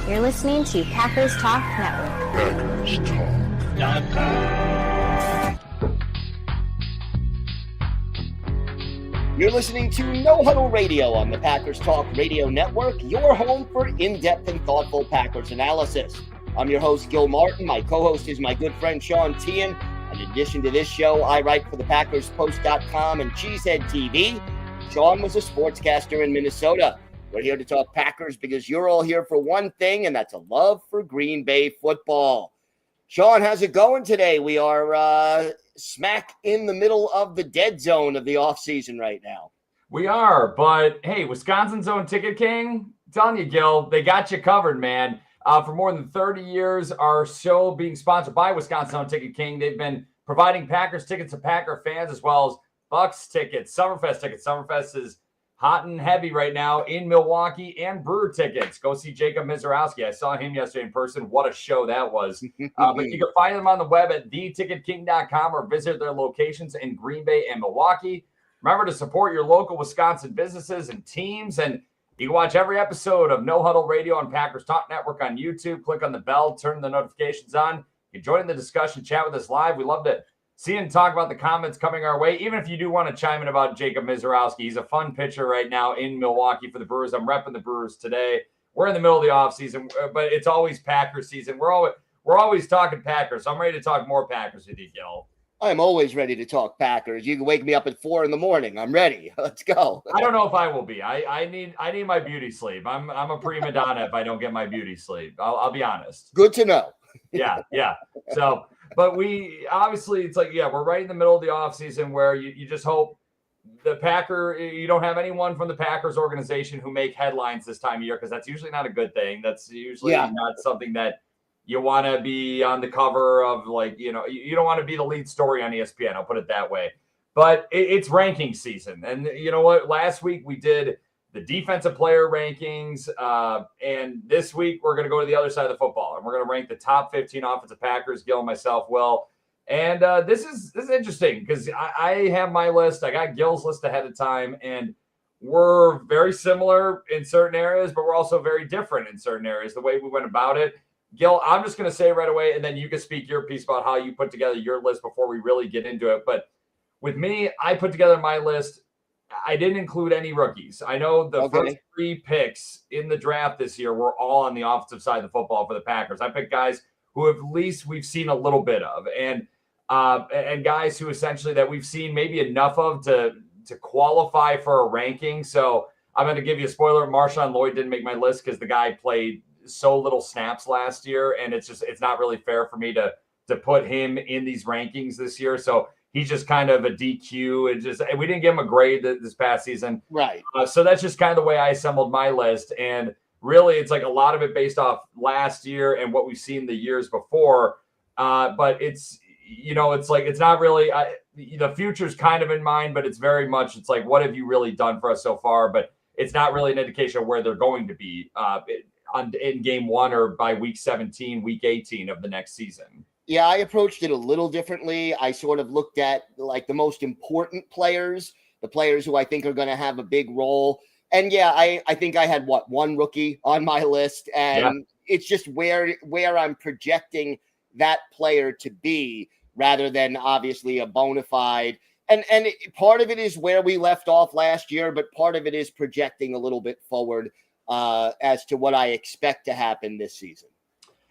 You're listening to Packers Talk Network. Packers Talk. You're listening to No Huddle Radio on the Packers Talk Radio Network, your home for in-depth and thoughtful Packers analysis. I'm your host, Gil Martin. My co-host is my good friend, Sean Tehan. In addition to this show, I write for the PackersPost.com and Cheesehead TV. Sean was a sportscaster in Minnesota. We're here to talk Packers because you're all here for one thing, and that's a love for Green Bay football. Sean, how's it going today? We are smack in the middle of the dead zone of the offseason right now. We are, but hey, Wisconsin's own Ticket King, I'm telling you, Gil, they got you covered, man. For more than 30 years, our show being sponsored by Wisconsin's own Ticket King. They've been providing Packers tickets to Packer fans as well as Bucks tickets, Summerfest tickets. Summerfest is hot and heavy right now in Milwaukee, and Brewer tickets. Go see Jacob Mizorowski. I saw him yesterday in person. What a show that was. But you can find them on the web at theticketking.com or visit their locations in Green Bay and Milwaukee. Remember to support your local Wisconsin businesses and teams. And you can watch every episode of No Huddle Radio on Packers Talk Network on YouTube. Click on the bell, turn the notifications on. You can join the discussion, chat with us live. We love to see and talk about the comments coming our way. Even if you do want to chime in about Jacob Mizorowski, he's a fun pitcher right now in Milwaukee for the Brewers. I'm repping the Brewers today. We're in the middle of the offseason, but it's always Packers season. We're always talking Packers. So I'm ready to talk more Packers with you, Gil. I'm always ready to talk Packers. You can wake me up at 4 a.m. I'm ready. Let's go. I don't know if I will be. I need my beauty sleep. I'm a prima donna if I don't get my beauty sleep. I'll be honest. Good to know. Yeah. So, but we obviously, it's like, we're right in the middle of the offseason where you just hope you don't have anyone from the Packers organization who make headlines this time of year, because that's usually not a good thing. That's usually not something that you want to be on the cover of, like, you don't want to be the lead story on ESPN. I'll put it that way. But it's ranking season. And you know what? Last week we did the defensive player rankings. And this week we're going to go to the other side of the football, and we're going to rank the top 15 offensive Packers. Gil and myself will. And this is interesting because I have my list. I got Gil's list ahead of time, and we're very similar in certain areas, but we're also very different in certain areas, the way we went about it. Gil, I'm just going to say right away, and then you can speak your piece about how you put together your list before we really get into it. But with me, I put together my list. I didn't include any rookies. I know the first 3 picks in the draft this year were all on the offensive side of the football for the Packers. I picked guys who at least we've seen a little bit of, and guys who essentially that we've seen maybe enough of to qualify for a ranking. So I'm going to give you a spoiler. Marshawn Lloyd didn't make my list because the guy played so little snaps last year, and it's not really fair for me to put him in these rankings this year. So he's just kind of a DQ, and we didn't give him a grade this past season. Right. So that's just kind of the way I assembled my list. And really, it's like a lot of it based off last year and what we've seen the years before. But it's like, it's not really, the future's kind of in mind, but it's very much, it's like, what have you really done for us so far? But it's not really an indication of where they're going to be in game 1 or by week 17, week 18 of the next season. Yeah, I approached it a little differently. I sort of looked at like the most important players, the players who I think are going to have a big role. And I think I had one rookie on my list, and it's just where I'm projecting that player to be rather than obviously a bona fide. And part of it is where we left off last year, but part of it is projecting a little bit forward as to what I expect to happen this season.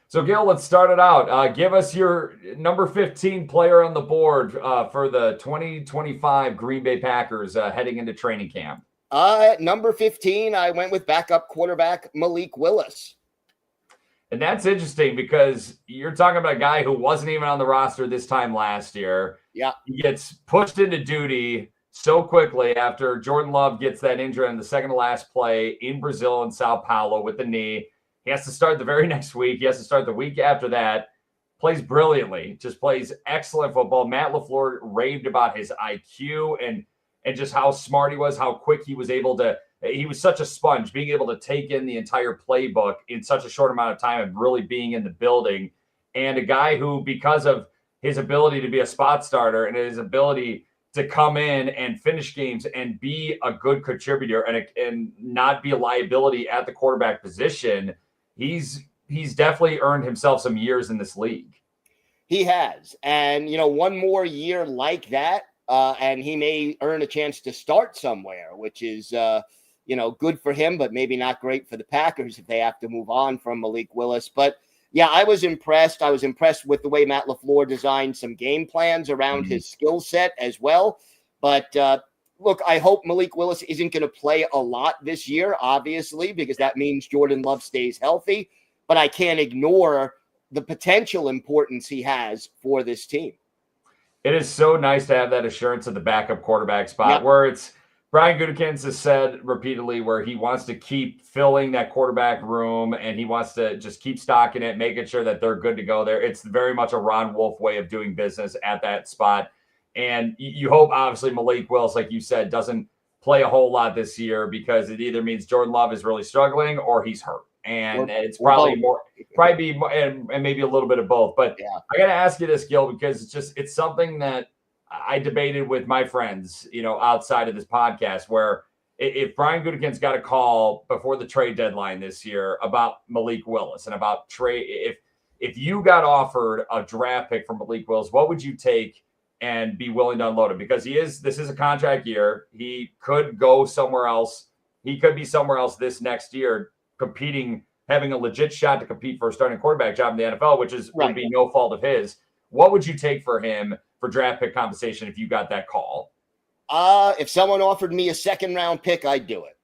So, Gil, let's start it out. Give us your number 15 player on the board for the 2025 Green Bay Packers heading into training camp. Number 15, I went with backup quarterback Malik Willis. And that's interesting because you're talking about a guy who wasn't even on the roster this time last year. Yeah. He gets pushed into duty so quickly after Jordan Love gets that injury on the second to last play in Brazil and Sao Paulo with the knee. He has to start the very next week. He has to start the week after that. Plays brilliantly. Just plays excellent football. Matt LaFleur raved about his IQ and just how smart he was, how quick he was able to. He was such a sponge, being able to take in the entire playbook in such a short amount of time and really being in the building. And a guy who, because of his ability to be a spot starter and his ability to come in and finish games and be a good contributor and not be a liability at the quarterback position, he's definitely earned himself some years in this league. He has. And, one more year like that, and he may earn a chance to start somewhere, which is, good for him, but maybe not great for the Packers if they have to move on from Malik Willis. But, yeah, I was impressed. I was impressed with the way Matt LaFleur designed some game plans around his skill set as well. But, look, I hope Malik Willis isn't going to play a lot this year, obviously, because that means Jordan Love stays healthy. But I can't ignore the potential importance he has for this team. It is so nice to have that assurance of the backup quarterback spot where it's Brian Gutekunst has said repeatedly where he wants to keep filling that quarterback room and he wants to just keep stocking it, making sure that they're good to go there. It's very much a Ron Wolf way of doing business at that spot. And you hope, obviously, Malik Willis, like you said, doesn't play a whole lot this year because it either means Jordan Love is really struggling or he's hurt. And it's probably and maybe a little bit of both. But I got to ask you this, Gil, because it's something that I debated with my friends, outside of this podcast, where if Brian Gutekunst got a call before the trade deadline this year about Malik Willis and about trade, if you got offered a draft pick from Malik Willis, what would you take and be willing to unload it? Because this is a contract year. He could go somewhere else. He could be somewhere else this next year, competing, having a legit shot to compete for a starting quarterback job in the NFL, which would be no fault of his. What would you take for him for draft pick compensation if you got that call? If someone offered me a second round pick, I'd do it.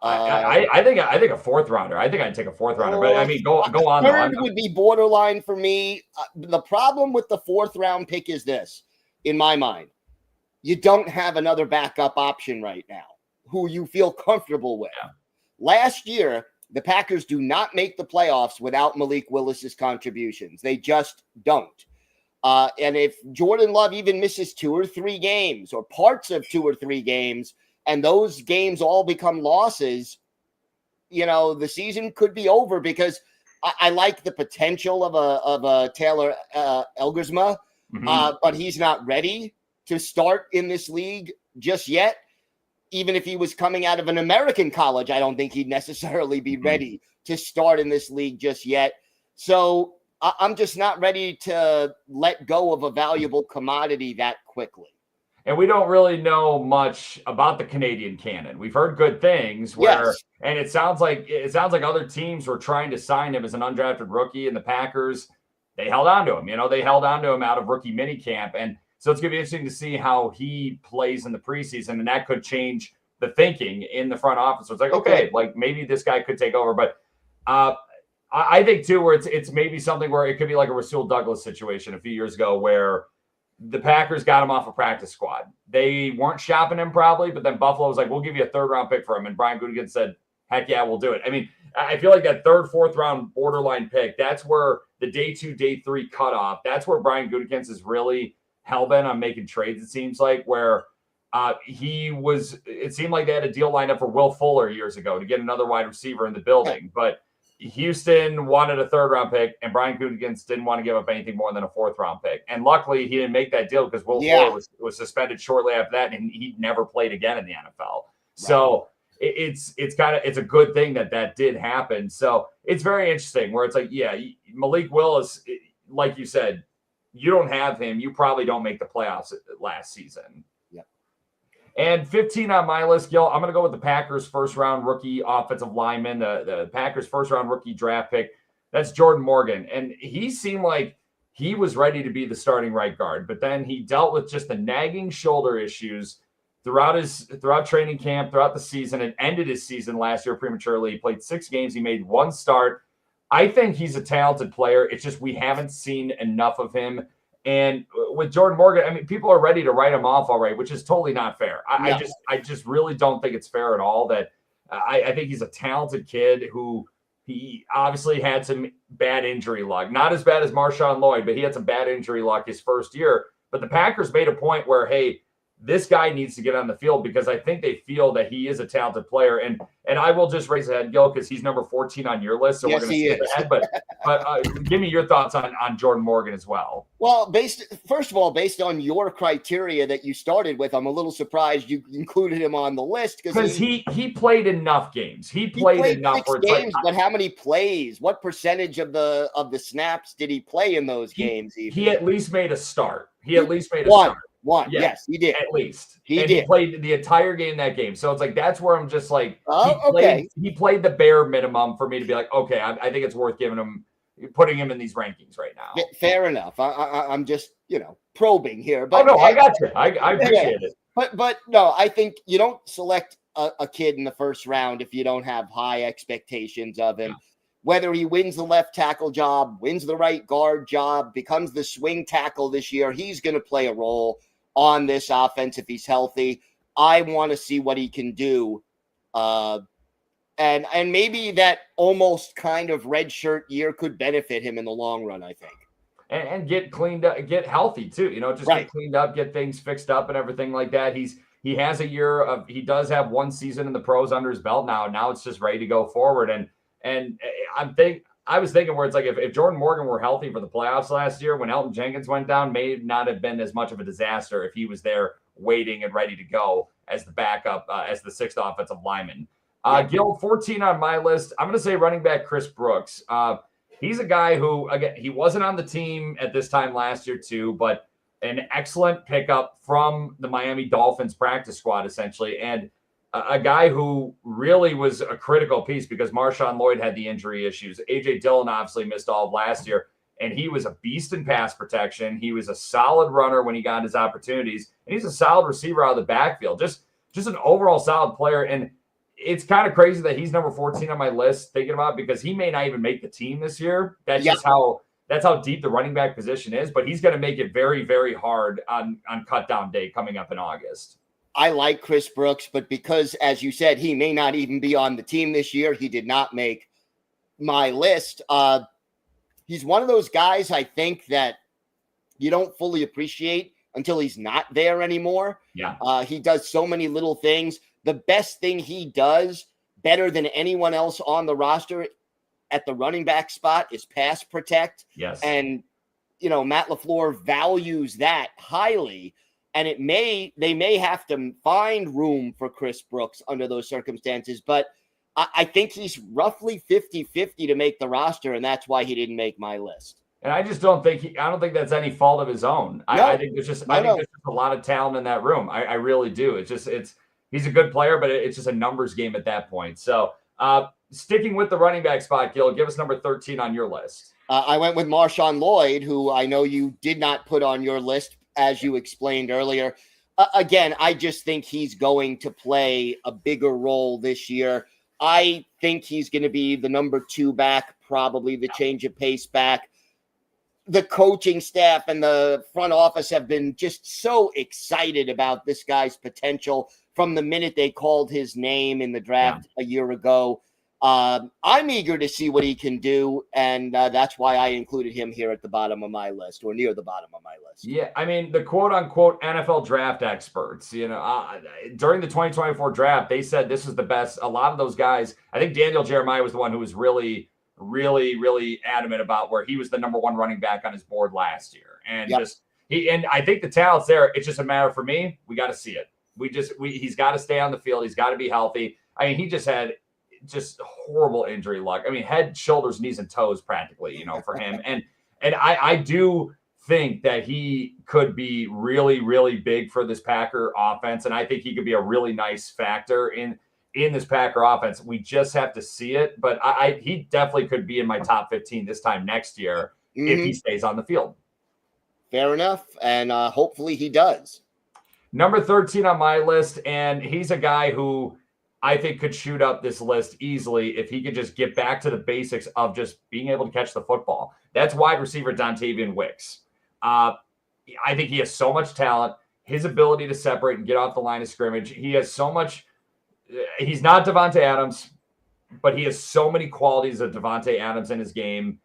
I think a fourth rounder. I think I'd take a fourth rounder. But I mean, go on. Third would be borderline for me. The problem with the fourth round pick is this, in my mind, you don't have another backup option right now who you feel comfortable with. Yeah. Last year, the Packers do not make the playoffs without Malik Willis's contributions. They just don't. And if Jordan Love even misses 2 or 3 games or parts of 2 or 3 games, and those games all become losses, the season could be over because I like the potential of a Taylor Elgersma, but he's not ready to start in this league just yet. Even if he was coming out of an American college, I don't think he'd necessarily be ready to start in this league just yet. So I'm just not ready to let go of a valuable commodity that quickly. And we don't really know much about the Canadian canon. We've heard good things and it sounds like other teams were trying to sign him as an undrafted rookie, and the Packers, they held on to him. They held on to him out of rookie minicamp. And so it's going to be interesting to see how he plays in the preseason, and that could change the thinking in the front office. So it's like, okay, like maybe this guy could take over. But I think, too, where it's maybe something where it could be like a Rasul Douglas situation a few years ago where the Packers got him off a practice squad. They weren't shopping him probably, but then Buffalo was like, we'll give you a third-round pick for him. And Brian Gutekunst said, heck yeah, we'll do it. I mean, I feel like that third, fourth-round borderline pick, that's where the day 2, day 3 cutoff, that's where Brian Gutekunst is really hell-bent on making trades, it seems like, where it seemed like they had a deal lined up for Will Fuller years ago to get another wide receiver in the building. But Houston wanted a third-round pick, and Brian Gutekunst didn't want to give up anything more than a fourth-round pick. And luckily, he didn't make that deal because Will Fuller was suspended shortly after that, and he never played again in the NFL. Right. So it's a good thing that did happen. So it's very interesting where it's like, Malik Willis, like you said, you don't have him. You probably don't make the playoffs last season. Yeah. And 15 on my list, Gil, I'm going to go with the Packers first-round rookie offensive lineman, the Packers first-round rookie draft pick. That's Jordan Morgan. And he seemed like he was ready to be the starting right guard, but then he dealt with just the nagging shoulder issues throughout training camp, throughout the season, and ended his season last year prematurely. He played 6 games. He made 1 start. I think he's a talented player. It's just we haven't seen enough of him. And with Jordan Morgan, I mean, people are ready to write him off already, which is totally not fair. I just really don't think it's fair at all. That I think he's a talented kid who he obviously had some bad injury luck. Not as bad as Marshawn Lloyd, but he had some bad injury luck his first year. But the Packers made a point where, hey, this guy needs to get on the field because I think they feel that he is a talented player. And I will just raise a head, Gil, because he's number 14 on your list. So yes, we're going to skip ahead. But give me your thoughts on Jordan Morgan as well. Well, first of all, based on your criteria that you started with, I'm a little surprised you included him on the list because he played enough games. He played enough 6 games, but how many plays? What percentage of the snaps did he play in those games? He at least made a start. One, yeah, yes, he did. At least. He did. He played the entire game that game. So it's like that's where I'm just like, he played the bare minimum for me to be like, okay, I think it's worth putting him in these rankings right now. Fair enough. I'm just, probing here. But I got you. I appreciate it. But no, I think you don't select a kid in the first round if you don't have high expectations of him. Yeah. Whether he wins the left tackle job, wins the right guard job, becomes the swing tackle this year, he's going to play a role on this offense if he's healthy. I want to see what he can do. And maybe that almost kind of red shirt year could benefit him in the long run, I think. And get cleaned up, get healthy too, get cleaned up, get things fixed up and everything like that. He has a year he does have one season in the pros under his belt now. Now it's just ready to go forward. And I was thinking where it's like if Jordan Morgan were healthy for the playoffs last year when Elton Jenkins went down, may not have been as much of a disaster if he was there waiting and ready to go as the backup, as the sixth offensive lineman. Gil, 14 on my list. I'm going to say running back Chris Brooks. He's a guy who, again, he wasn't on the team at this time last year too, but an excellent pickup from the Miami Dolphins practice squad, essentially. And a guy who really was a critical piece because Marshawn Lloyd had the injury issues. A.J. Dillon obviously missed all of last year, and he was a beast in pass protection. He was a solid runner when he got his opportunities, and he's a solid receiver out of the backfield. Just an overall solid player. And it's kind of crazy that he's number 14 on my list thinking about because he may not even make the team this year. That's just how deep the running back position is, but he's going to make it very, very hard on cut down day coming up in August. I like Chris Brooks, but because, as you said, he may not even be on the team this year, he did not make my list. He's one of those guys, I think, that you don't fully appreciate until he's not there anymore. Yeah. He does so many little things. The best thing he does better than anyone else on the roster at the running back spot is pass protect. Yes. And, Matt LaFleur values that highly. And they may have to find room for Chris Brooks under those circumstances. But I think he's roughly 50-50 to make the roster, and that's why he didn't make my list. And I just don't think I don't think that's any fault of his own. No, I think there's just a lot of talent in that room. I really do. He's a good player, but it's just a numbers game at that point. So sticking with the running back spot, Gil, give us number 13 on your list. I went with Marshawn Lloyd, who I know you did not put on your list, as you explained earlier. Again, I just think he's going to play a bigger role this year. I think he's going to be the number 2 back, probably the change of pace back. The coaching staff and the front office have been just so excited about this guy's potential from the minute they called his name in the draft a year ago. I'm eager to see what he can do, and that's why I included him here at the bottom of my list, or near the bottom of my list. Yeah, I mean, the quote-unquote NFL draft experts, during the 2024 draft, they said this was the best. A lot of those guys, I think Daniel Jeremiah was the one who was really, really, really adamant about where he was the number 1 running back on his board last year. And and I think the talent's there. It's just a matter for me. We got to see it. He's got to stay on the field. He's got to be healthy. I mean, he just had horrible injury luck. I mean, head, shoulders, knees, and toes practically, for him. And I do think that he could be really, really big for this Packer offense. And I think he could be a really nice factor in this Packer offense. We just have to see it. But he definitely could be in my top 15 this time next year if he stays on the field. Fair enough. And hopefully he does. Number 13 on my list, and he's a guy who I think could shoot up this list easily if he could just get back to the basics of just being able to catch the football. That's wide receiver Dontavian Wicks. I think he has so much talent. His ability to separate and get off the line of scrimmage. He has so much. He's not Devontae Adams, but he has so many qualities of Devontae Adams in his game.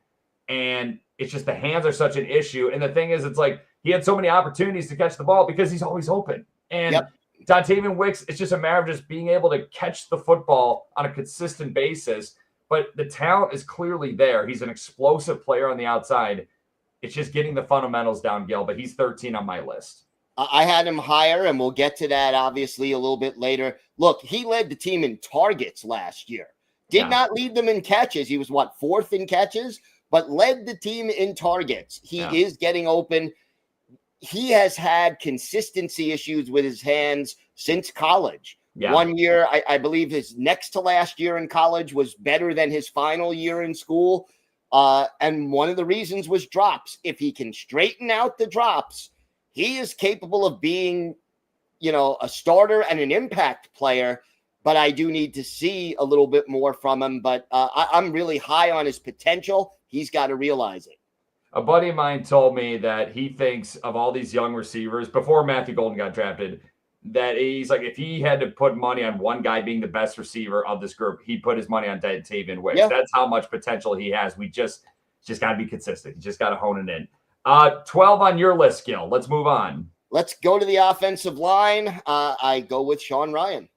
And it's just the hands are such an issue. And the thing is, it's like he had so many opportunities to catch the ball because he's always open. And Yep. Dontavian Wicks, it's just a matter of just being able to catch the football on a consistent basis. But the talent is clearly there. He's an explosive player on the outside. It's just getting the fundamentals down, Gil, but he's 13 on my list. I had him higher, and we'll get to that obviously a little bit later. Look, he led the team in targets last year. Did not lead them in catches. He was, fourth in catches, but led the team in targets. He is getting open. He has had consistency issues with his hands since college. Yeah. 1 year, I believe his next to last year in college was better than his final year in school. And one of the reasons was drops. If he can straighten out the drops, he is capable of being, a starter and an impact player. But I do need to see a little bit more from him. But I'm really high on his potential. He's got to realize it. A buddy of mine told me that he thinks of all these young receivers before Matthew Golden got drafted, that he's like, if he had to put money on one guy being the best receiver of this group, he'd put his money on Dontavian Wicks. Yeah. That's how much potential he has. We just got to be consistent. You just got to hone it in. 12 on your list, Gil. Let's move on. Let's go to the offensive line. I go with Sean Rhyan.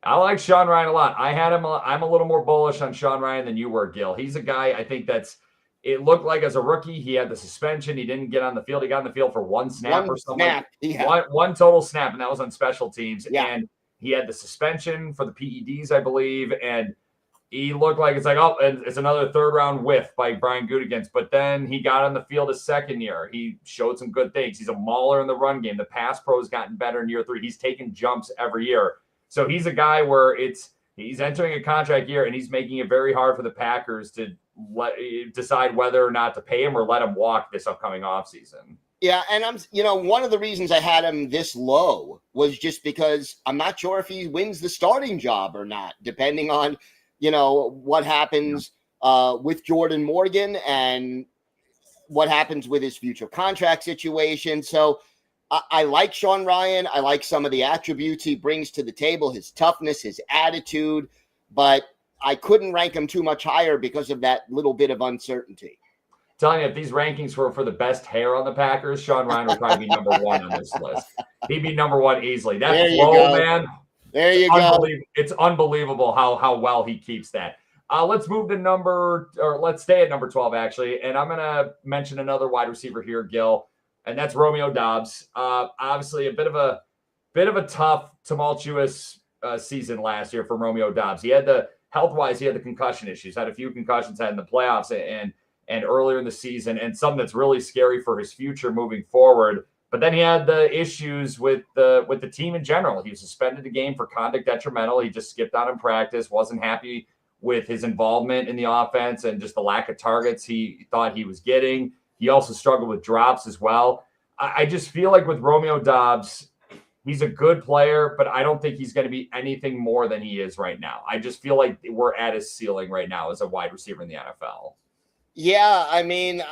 I like Sean Rhyan a lot. I had him. I'm a little more bullish on Sean Rhyan than you were, Gil. He's a guy I think it looked like as a rookie, he had the suspension. He didn't get on the field. He got on the field for one snap or something. One total snap, and that was on special teams. Yeah. And he had the suspension for the PEDs, I believe. And he looked like it's another third-round whiff by Brian Gutekunst. But then he got on the field his second year. He showed some good things. He's a mauler in the run game. The pass pro has gotten better in year 3. He's taken jumps every year. So he's a guy where he's entering a contract year, and he's making it very hard for the Packers to decide whether or not to pay him or let him walk this upcoming offseason. Yeah, and one of the reasons I had him this low was just because I'm not sure if he wins the starting job or not, depending on, what happens with Jordan Morgan and what happens with his future contract situation. So I like Sean Rhyan. I like some of the attributes he brings to the table, his toughness, his attitude, but I couldn't rank him too much higher because of that little bit of uncertainty. Telling you, if these rankings were for the best hair on the Packers, Sean Rhyan would probably be number 1 on this list. He'd be number 1 easily. That flow, man. There you go. It's unbelievable how well he keeps that. Let's move to let's stay at number 12, actually. And I'm going to mention another wide receiver here, Gil, and that's Romeo Doubs. Obviously, a bit of a tough, tumultuous season last year for Romeo Doubs. He had health-wise, he had the concussion issues, had a few concussions in the playoffs and earlier in the season, and something that's really scary for his future moving forward. But then he had the issues with the team in general. He was suspended a game for conduct detrimental. He just skipped out in practice, wasn't happy with his involvement in the offense and just the lack of targets he thought he was getting. He also struggled with drops as well. I just feel like with Romeo Doubs, he's a good player, but I don't think he's going to be anything more than he is right now. I just feel like we're at his ceiling right now as a wide receiver in the NFL. Yeah, I mean,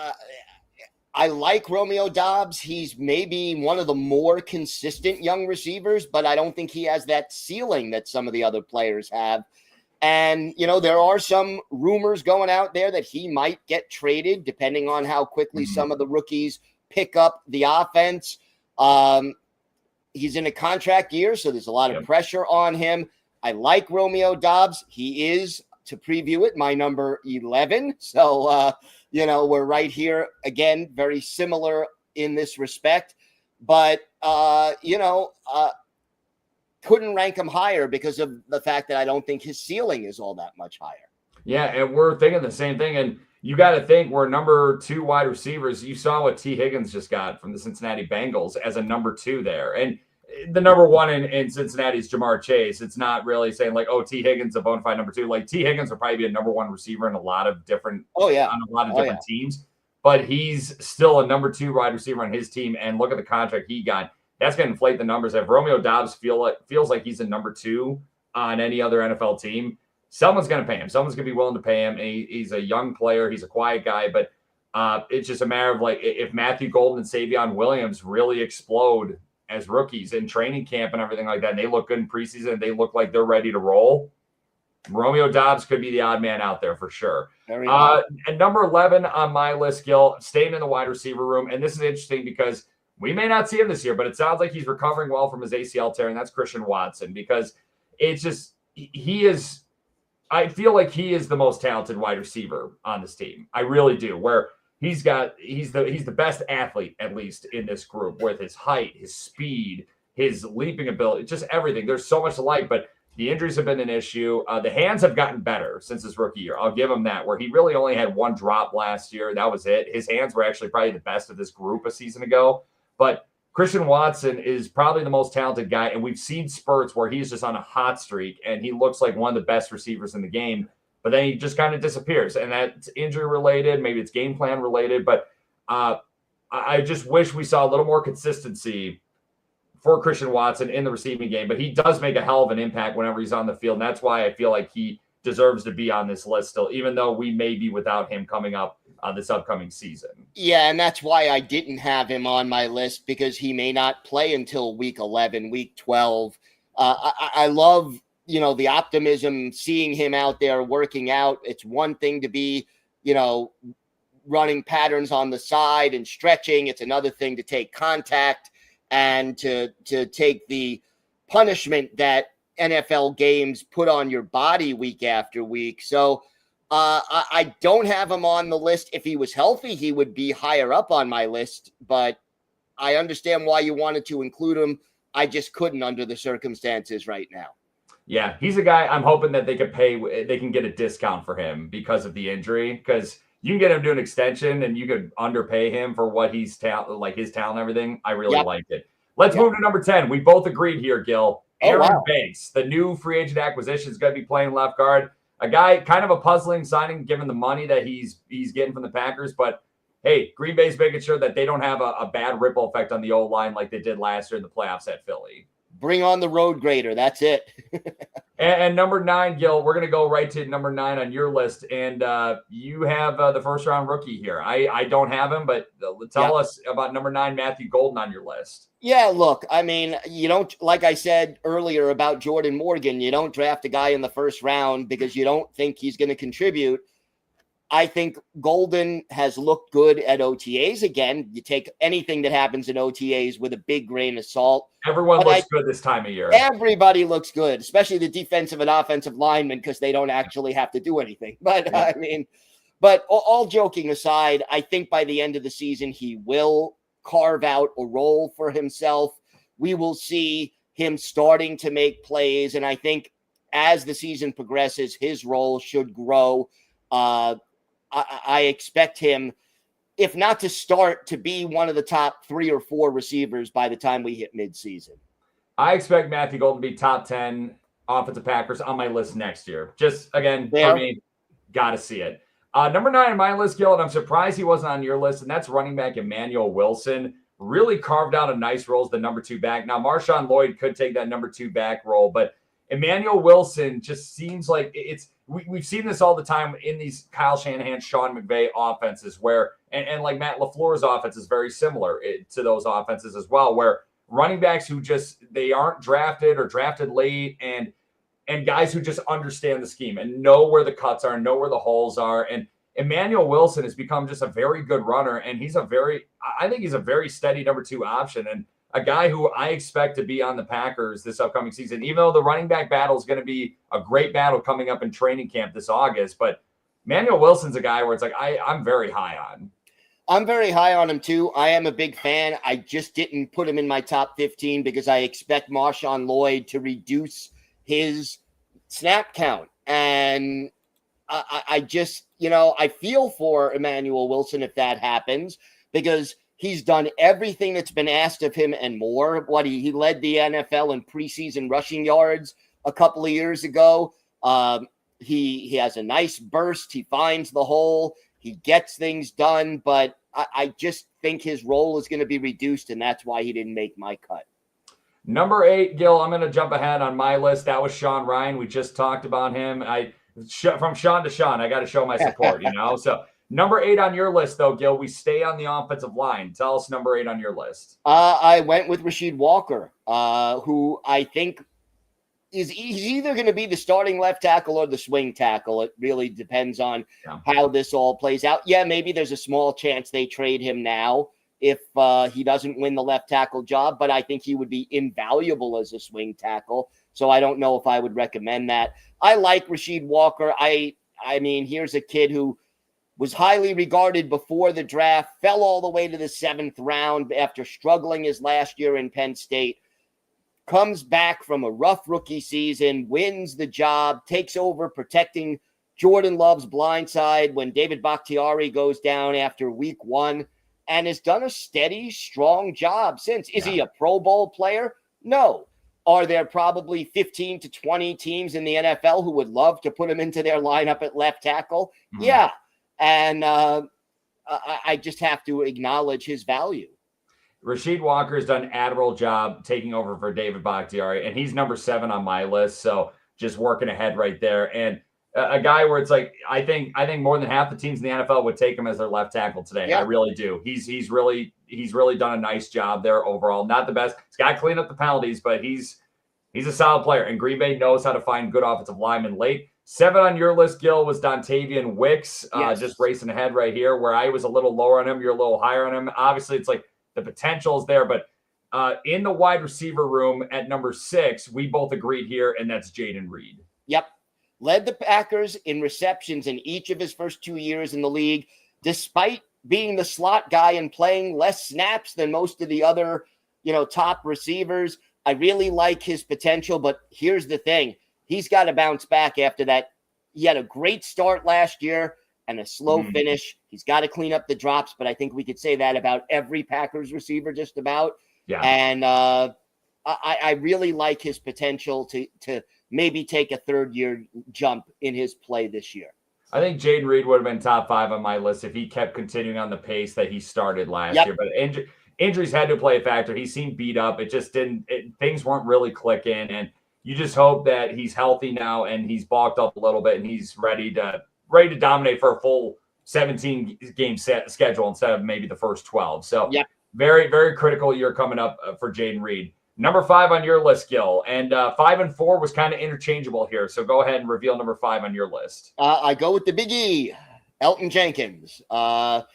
I like Romeo Doubs. He's maybe one of the more consistent young receivers, but I don't think he has that ceiling that some of the other players have. And, there are some rumors going out there that he might get traded depending on how quickly some of the rookies pick up the offense. He's in a contract year, so there's a lot of pressure on him. I like Romeo Doubs. He is, to preview it, my number 11. So, we're right here again, very similar in this respect. But, couldn't rank him higher because of the fact that I don't think his ceiling is all that much higher. Yeah, and we're thinking the same thing. And you got to think we're number 2 wide receivers. You saw what T. Higgins just got from the Cincinnati Bengals as a number 2 there. And the number 1 in Cincinnati is Jamar Chase. It's not really saying like, oh, T. Higgins a bona fide number 2. Like T. Higgins will probably be a number 1 receiver in a lot of different teams. But he's still a number 2 wide receiver on his team. And look at the contract he got. That's going to inflate the numbers. If Romeo Doubs feels like he's a number 2 on any other NFL team, someone's going to pay him. Someone's going to be willing to pay him. And he's a young player. He's a quiet guy. But it's just a matter of like if Matthew Golden and Savion Williams really explode as rookies in training camp and everything like that, and they look good in preseason and they look like they're ready to roll, Romeo Doubs could be the odd man out there for sure. And number 11 on my list, Gil, staying in the wide receiver room. And this is interesting because we may not see him this year, but it sounds like he's recovering well from his ACL tear, and that's Christian Watson, because it's just I feel like he is the most talented wide receiver on this team. I really do. Where he's the best athlete, at least in this group, with his height, his speed, his leaping ability, just everything. There's so much to like, but the injuries have been an issue. The hands have gotten better since his rookie year. I'll give him that, where he really only had one drop last year. That was it. His hands were actually probably the best of this group a season ago. But Christian Watson is probably the most talented guy, and we've seen spurts where he's just on a hot streak, and he looks like one of the best receivers in the game, but then he just kind of disappears, and that's injury-related, maybe it's game plan-related, but I just wish we saw a little more consistency for Christian Watson in the receiving game, but he does make a hell of an impact whenever he's on the field, and that's why I feel like he deserves to be on this list still, even though we may be without him coming up this upcoming season. Yeah, and that's why I didn't have him on my list, because he may not play until week 11, week 12. I love, the optimism, seeing him out there working out. It's one thing to be, running patterns on the side and stretching. It's another thing to take contact and to take the punishment that NFL games put on your body week after week. So I don't have him on the list. If he was healthy, he would be higher up on my list, but I understand why you wanted to include him. I just couldn't under the circumstances right now. Yeah, he's a guy I'm hoping that they can get a discount for him because of the injury, because you can get him to an extension and you could underpay him for what his talent and everything. I really liked it. Let's move to number 10. We both agreed here, Gil. Aaron Banks, the new free agent acquisition, is going to be playing left guard. A guy, kind of a puzzling signing given the money that he's getting from the Packers. But, hey, Green Bay's making sure that they don't have a bad ripple effect on the O-line like they did last year in the playoffs at Philly. Bring on the road grader. That's it. and number 9, Gil, we're going to go right to number 9 on your list. And you have the first-round rookie here. I don't have him, but tell us about number 9, Matthew Golden, on your list. Yeah, look, I mean, you don't, like I said earlier about Jordan Morgan, you don't draft a guy in the first round because you don't think he's going to contribute. I think Golden has looked good at OTAs. Again, you take anything that happens in OTAs with a big grain of salt. Everyone looks good this time of year. Everybody looks good, especially the defensive and offensive linemen, because they don't actually have to do anything. But I mean, but all joking aside, I think by the end of the season, he will carve out a role for himself. We will see him starting to make plays. And I think as the season progresses, his role should grow. I expect him, if not to start, to be one of the top 3 or 4 receivers by the time we hit midseason. I expect Matthew Golden to be top 10 offensive Packers on my list next year. Just, again, for me, got to see it. Number 9 on my list, Gil, and I'm surprised he wasn't on your list, and that's running back Emmanuel Wilson. Really carved out a nice role as the number 2 back. Now, Marshawn Lloyd could take that number 2 back role, but Emmanuel Wilson just seems like we've seen this all the time in these Kyle Shanahan, Sean McVay offenses where, and like Matt LaFleur's offense is very similar to those offenses as well, where running backs who they aren't drafted or drafted late and guys who just understand the scheme and know where the cuts are, know where the holes are. And Emmanuel Wilson has become just a very good runner. And I think he's a very steady number 2 option. And a guy who I expect to be on the Packers this upcoming season, even though the running back battle is going to be a great battle coming up in training camp this August. But Emmanuel Wilson's a guy where it's like, I'm very high on. I'm very high on him too. I am a big fan. I just didn't put him in my top 15 because I expect Marshawn Lloyd to reduce his snap count. And I just, I feel for Emmanuel Wilson if that happens, because he's done everything that's been asked of him and more. He led the NFL in preseason rushing yards a couple of years ago. He has a nice burst. He finds the hole. He gets things done, but I just think his role is going to be reduced, and that's why he didn't make my cut. Number 8, Gil, I'm going to jump ahead on my list. That was Sean Ryan. We just talked about him. From Sean to Sean, I got to show my support, So number 8 on your list, though, Gil, we stay on the offensive line. Tell us number 8 on your list. I went with Rasheed Walker, who I think he's either going to be the starting left tackle or the swing tackle. It really depends on how this all plays out. Yeah, maybe there's a small chance they trade him now if he doesn't win the left tackle job, but I think he would be invaluable as a swing tackle. So I don't know if I would recommend that. I like Rasheed Walker. I mean, here's a kid who was highly regarded before the draft, fell all the way to the 7th round after struggling his last year in Penn State, comes back from a rough rookie season, wins the job, takes over protecting Jordan Love's blind side when David Bakhtiari goes down after week 1, and has done a steady, strong job since. Is he a Pro Bowl player? No. Are there probably 15 to 20 teams in the NFL who would love to put him into their lineup at left tackle? Mm-hmm. Yeah. And I just have to acknowledge his value. Rasheed Walker has done an admirable job taking over for David Bakhtiari, and he's number 7 on my list. So just working ahead right there. And a guy where it's like, I think more than half the teams in the NFL would take him as their left tackle today. Yeah. I really do. He's really done a nice job there overall. Not the best. He's got to clean up the penalties, but he's a solid player. And Green Bay knows how to find good offensive linemen late. 7 on your list, Gil, was Dontavian Wicks. Yes. Just racing ahead right here, where I was a little lower on him. You're a little higher on him. Obviously, it's like the potential is there, but in the wide receiver room at number 6, we both agreed here, and that's Jaden Reed. Yep. Led the Packers in receptions in each of his first 2 years in the league, despite being the slot guy and playing less snaps than most of the other, top receivers. I really like his potential, but here's the thing. He's got to bounce back after that. He had a great start last year and a slow finish. He's got to clean up the drops, but I think we could say that about every Packers receiver just about. Yeah. And I really like his potential to maybe take a third-year jump in his play this year. I think Jaden Reed would have been top 5 on my list if he kept continuing on the pace that he started last year. But injuries had to play a factor. He seemed beat up. It just didn't – things weren't really clicking. And you just hope that he's healthy now and he's bulked up a little bit and he's ready to dominate for a full 17-game schedule instead of maybe the first 12. So very, very critical year coming up for Jaden Reed. Number 5 on your list, Gil, and 5 and 4 was kind of interchangeable here. So go ahead and reveal number 5 on your list. I go with the Big E, Elton Jenkins. To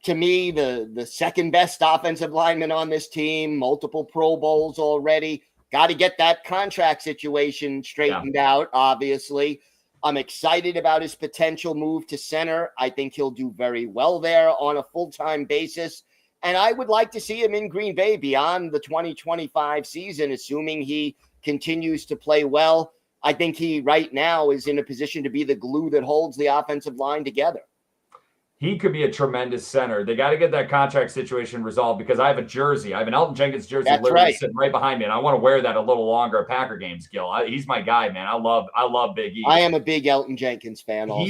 me, the second best offensive lineman on this team, multiple Pro Bowls already. Got to get that contract situation straightened out, obviously. I'm excited about his potential move to center. I think he'll do very well there on a full-time basis. And I would like to see him in Green Bay beyond the 2025 season, assuming he continues to play well. I think he right now is in a position to be the glue that holds the offensive line together. He could be a tremendous center. They got to get that contract situation resolved because I have a jersey. I have an Elton Jenkins jersey literally sitting right behind me, and I want to wear that a little longer at Packer games, Gil. He's my guy, man. I love Big E. I am a big Elton Jenkins fan also.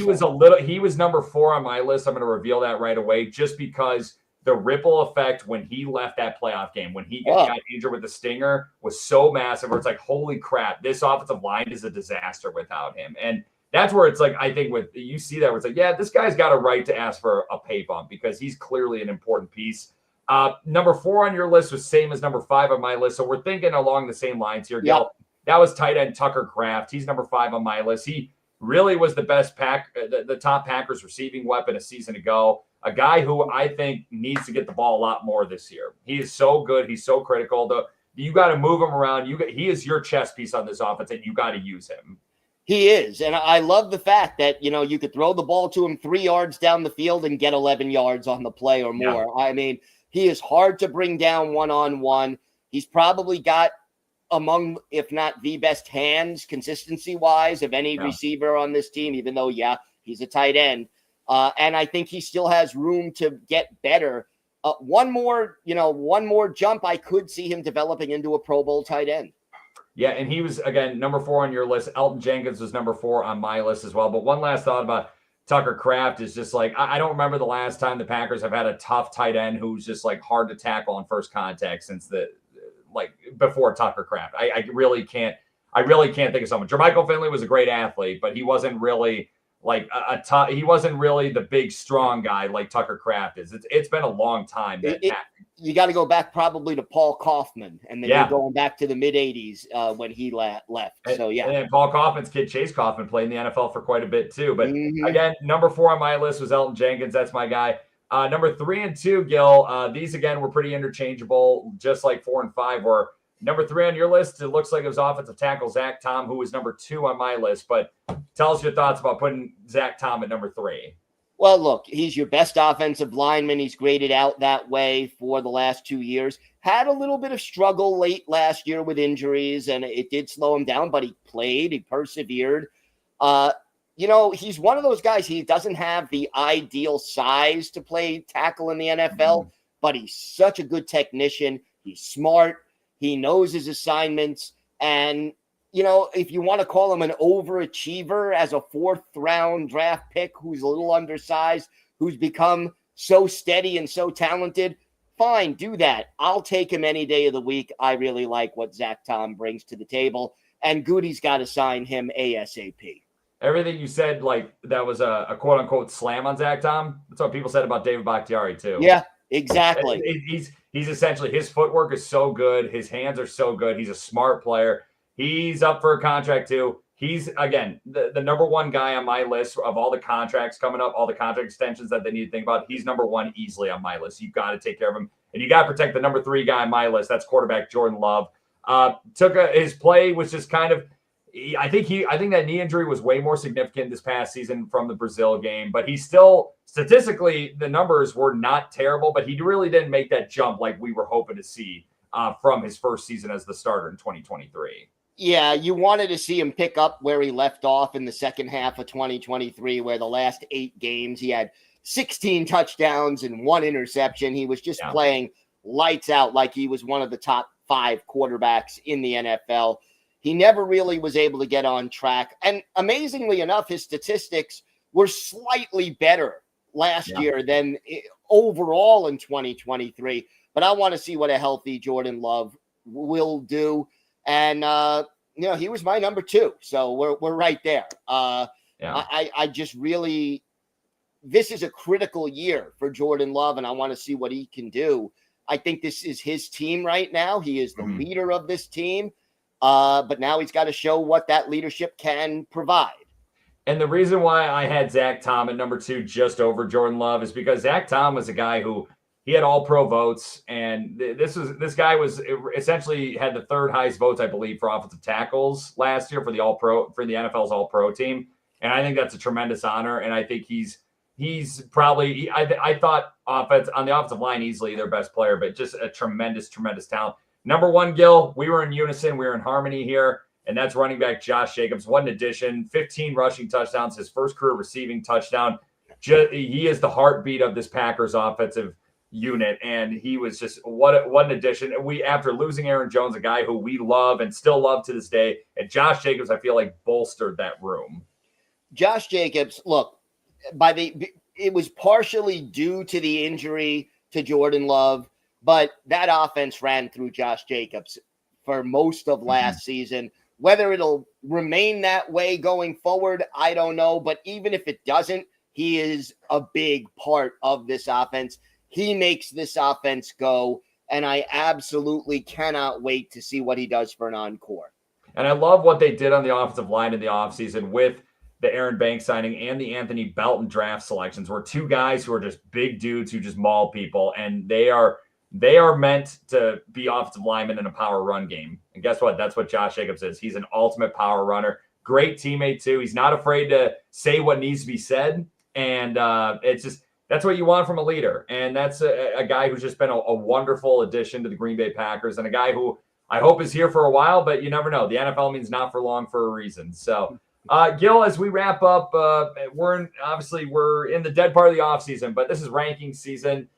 He was number 4 on my list. I'm going to reveal that right away just because the ripple effect when he left that playoff game, when he got injured with the stinger, was so massive where it's like, holy crap, this offensive line is a disaster without him. And that's where it's like, I think you see that where it's like, yeah, this guy's got a right to ask for a pay bump because he's clearly an important piece. Number 4 on your list was same as number 5 on my list. So we're thinking along the same lines here. Yep. That was tight end Tucker Kraft. He's number 5 on my list. He really was the best the top Packers receiving weapon a season ago. A guy who I think needs to get the ball a lot more this year. He is so good. He's so critical. You got to move him around. He is your chess piece on this offense, and you got to use him. He is. And I love the fact that, you could throw the ball to him 3 yards down the field and get 11 yards on the play or more. Yeah. I mean, he is hard to bring down one-on-one. He's probably got among, if not the best hands consistency-wise of any receiver on this team, even though, he's a tight end. And I think he still has room to get better. One more jump, I could see him developing into a Pro Bowl tight end. Yeah, and he was, again, number 4 on your list. Elton Jenkins was number 4 on my list as well. But one last thought about Tucker Kraft is just like, I don't remember the last time the Packers have had a tough tight end who's just like hard to tackle on first contact since before Tucker Kraft. I really can't think of someone. Jermichael Finley was a great athlete, but he wasn't really like he wasn't really the big, strong guy like Tucker Kraft is. It's been a long time. You got to go back probably to Paul Kaufman, and then you're going back to the mid-'80s when he left. So, And Paul Kaufman's kid, Chase Kaufman, played in the NFL for quite a bit too. But again, number 4 on my list was Elton Jenkins. That's my guy. Number 3 and 2, Gil, these again were pretty interchangeable, just like 4 and 5 were. Number 3 on your list, it looks like it was offensive tackle Zach Tom, who was number 2 on my list. But tell us your thoughts about putting Zach Tom at number 3. Well, look, he's your best offensive lineman. He's graded out that way for the last 2 years. Had a little bit of struggle late last year with injuries, and it did slow him down, but he played, he persevered. He's one of those guys, he doesn't have the ideal size to play tackle in the NFL, but he's such a good technician. He's smart. He knows his assignments. And, if you want to call him an overachiever as a 4th-round draft pick who's a little undersized, who's become so steady and so talented, fine, do that. I'll take him any day of the week. I really like what Zach Tom brings to the table. And Goody's got to sign him ASAP. Everything you said, like that was a quote-unquote slam on Zach Tom. That's what people said about David Bakhtiari, too. Yeah, exactly. He's essentially, his footwork is so good. His hands are so good. He's a smart player. He's up for a contract, too. He's, again, the number 1 guy on my list of all the contracts coming up, all the contract extensions that they need to think about. He's number 1 easily on my list. You've got to take care of him. And you got to protect the number 3 guy on my list. That's quarterback Jordan Love. His play was just kind of, I think that knee injury was way more significant this past season from the Brazil game, but he still, statistically, the numbers were not terrible, but he really didn't make that jump like we were hoping to see from his first season as the starter in 2023. Yeah, you wanted to see him pick up where he left off in the second half of 2023, where the last 8 games he had 16 touchdowns and 1 interception. He was just playing lights out like he was one of the top 5 quarterbacks in the NFL. He never really was able to get on track. And amazingly enough, his statistics were slightly better last year than overall in 2023. But I want to see what a healthy Jordan Love will do. And, he was my number 2. So we're right there. I just really, this is a critical year for Jordan Love, and I want to see what he can do. I think this is his team right now. He is the leader of this team. But now he's got to show what that leadership can provide. And the reason why I had Zach Tom at number 2 just over Jordan Love is because Zach Tom was a guy who he had all pro votes. And this guy was essentially had the 3rd highest votes, I believe, for offensive tackles last year for the NFL's all pro team. And I think that's a tremendous honor. And I think he's probably, I thought on the offensive line, easily their best player, but just a tremendous, tremendous talent. Number 1, Gil, we were in unison. We were in harmony here, and that's running back Josh Jacobs. What an addition. 15 rushing touchdowns, his first career receiving touchdown. He is the heartbeat of this Packers offensive unit, and he was just what an addition. After losing Aaron Jones, a guy who we love and still love to this day, and Josh Jacobs, I feel like, bolstered that room. Josh Jacobs, look, it was partially due to the injury to Jordan Love, but that offense ran through Josh Jacobs for most of last season. Whether it'll remain that way going forward, I don't know. But even if it doesn't, he is a big part of this offense. He makes this offense go, and I absolutely cannot wait to see what he does for an encore. And I love what they did on the offensive line in the offseason with the Aaron Banks signing and the Anthony Belton draft selections, were 2 guys who are just big dudes who just maul people, and they are meant to be offensive linemen in a power run game. And guess what? That's what Josh Jacobs is. He's an ultimate power runner. Great teammate, too. He's not afraid to say what needs to be said. And that's what you want from a leader. And that's a guy who's just been a wonderful addition to the Green Bay Packers, and a guy who I hope is here for a while, but you never know. The NFL means not for long for a reason. So, Gil, as we wrap up, we're in the dead part of the offseason, but this is ranking season.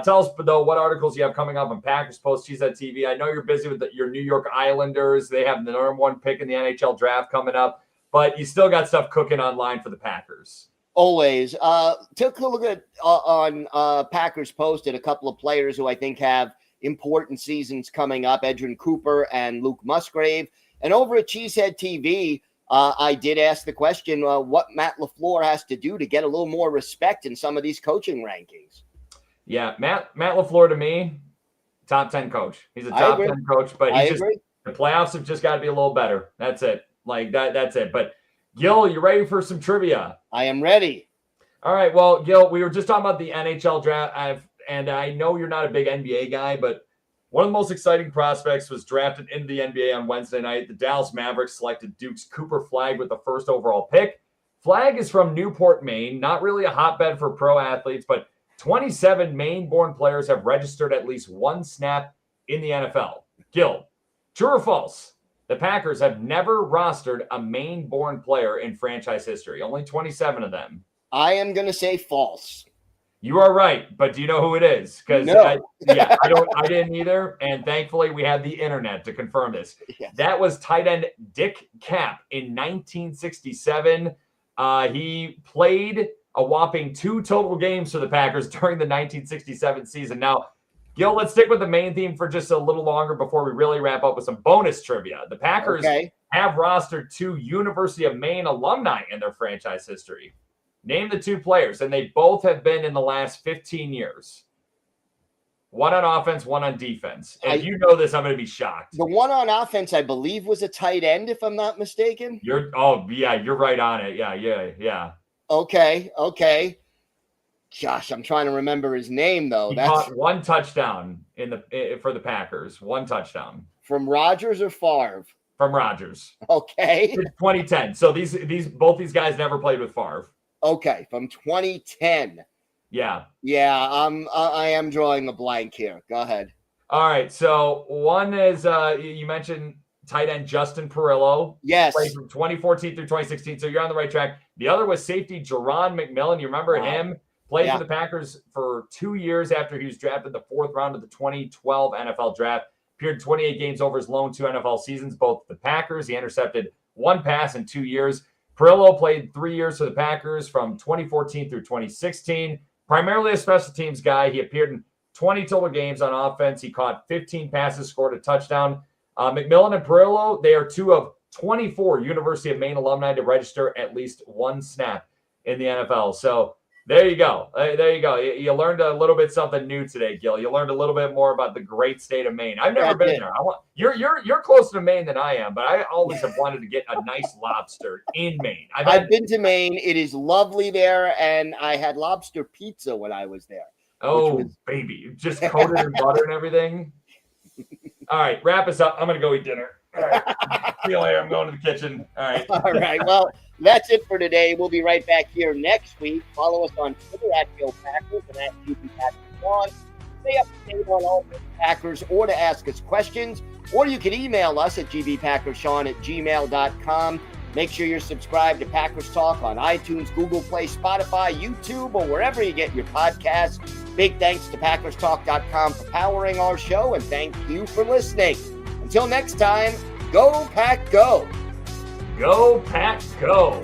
Tell us, though, what articles you have coming up on Packers Post Cheesehead TV. I know you're busy with your New York Islanders. They have the number 1 pick in the NHL draft coming up, but you still got stuff cooking online for the Packers. Always. Took a look at on Packers Post at a couple of players who I think have important seasons coming up, Edrin Cooper and Luke Musgrave. And over at Cheesehead TV, I did ask the question, what Matt LaFleur has to do to get a little more respect in some of these coaching rankings. Yeah, Matt LaFleur, to me, top 10 coach. He's a top 10 coach, but the playoffs have just got to be a little better. That's it. That's it. But Gil, you ready for some trivia? I am ready. All right. Well, Gil, we were just talking about the NHL draft, and I know you're not a big NBA guy, but one of the most exciting prospects was drafted into the NBA on Wednesday night. The Dallas Mavericks selected Duke's Cooper Flagg with the first overall pick. Flagg is from Newport, Maine, not really a hotbed for pro athletes, but 27 Maine-born players have registered at least one snap in the NFL. Gil, true or false? The Packers have never rostered a Maine-born player in franchise history. Only 27 of them. I am going to say false. You are right, but do you know who it is? Because No. I didn't either, and thankfully we have the internet to confirm this. Yes. That was tight end Dick Cap in 1967. He played a whopping 2 total games for the Packers during the 1967 season. Now, Gil, let's stick with the main theme for just a little longer before we really wrap up with some bonus trivia. The Packers have rostered 2 University of Maine alumni in their franchise history. Name the 2 players, and they both have been in the last 15 years. One on offense, one on defense. And if you know this, I'm going to be shocked. The one on offense, I believe, was a tight end, if I'm not mistaken. You're right on it. Yeah. Okay. Gosh, I'm trying to remember his name, though. He caught 1 touchdown for the Packers. 1 touchdown. From Rodgers or Favre? From Rodgers. Okay. In 2010. So both these guys never played with Favre. Okay, from 2010. Yeah. I am drawing a blank here. Go ahead. All right. So one is you mentioned tight end Justin Perillo. Yes. Played from 2014 through 2016. So you're on the right track. The other was safety Jerron McMillan. You remember him? Played for the Packers for 2 years after he was drafted in the 4th round of the 2012 NFL draft. Appeared 28 games over his lone 2 NFL seasons, both the Packers. He intercepted 1 pass in 2 years. Perillo played 3 years for the Packers from 2014 through 2016. Primarily a special teams guy. He appeared in 20 total games on offense. He caught 15 passes, scored a touchdown. McMillan and Perillo, they are 2 of 24 University of Maine alumni to register at least 1 snap in the NFL. So there you go. You learned a little bit something new today, Gil. You learned a little bit more about the great state of Maine. I've never been there. You're closer to Maine than I am, but I always have wanted to get a nice lobster in Maine. I've been to Maine. It is lovely there, and I had lobster pizza when I was there. Oh, baby. Just coated in butter and everything. All right, wrap us up. I'm going to go eat dinner. All right. See you later. I'm going to the kitchen. All right. All right. Well, that's it for today. We'll be right back here next week. Follow us on Twitter at Gil Packers and at GB Packers. Stay up to date on all the Packers or to ask us questions. Or you can email us at gbpackerssean@gmail.com. Make sure you're subscribed to Packers Talk on iTunes, Google Play, Spotify, YouTube, or wherever you get your podcasts. Big thanks to PackersTalk.com for powering our show, and thank you for listening. Until next time, go Pack Go! Go Pack Go!